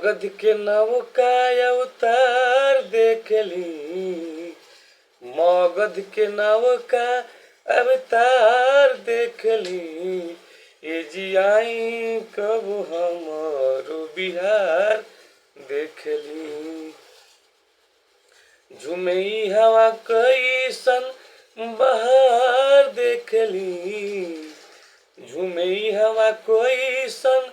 मगध के नौका अवतार देखली, मगध के नौका अवतार देखली। ए जी आई कब हमारो बिहार देखली। झुमई हवा कैसन बहार देखली, झुमई हवा कैसन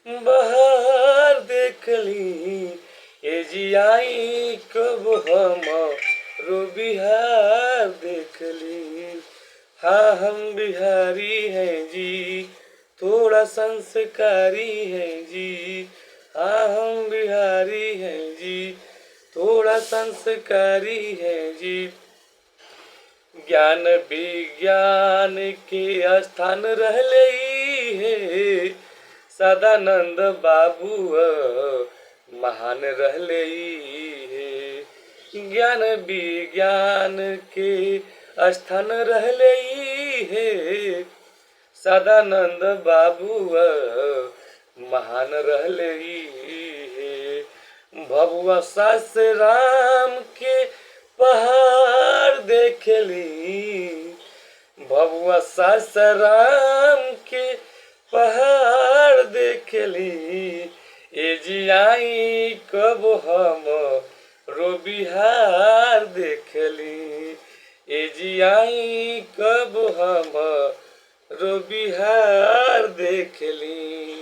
बहार देखली। ए जी आई कब हमारो बिहार देखली। हाँ हम बिहारी हैं जी, थोड़ा संस्कारी हैं जी। हाँ हम बिहारी हैं जी, थोड़ा संस्कारी हैं जी। ज्ञान विज्ञान के स्थान रहले है, सदानंद बाबू महान रहले है। ज्ञान विज्ञान के स्थान रहले है, सदानंद बाबू महान रहले है। भगवा सासाराम के पहाड़ देखली, भगवा सासाराम के पहाड़ देखली। ए जी आई कब हमरो बिहार देखली। ए जी आई कब हमरो बिहार देखली।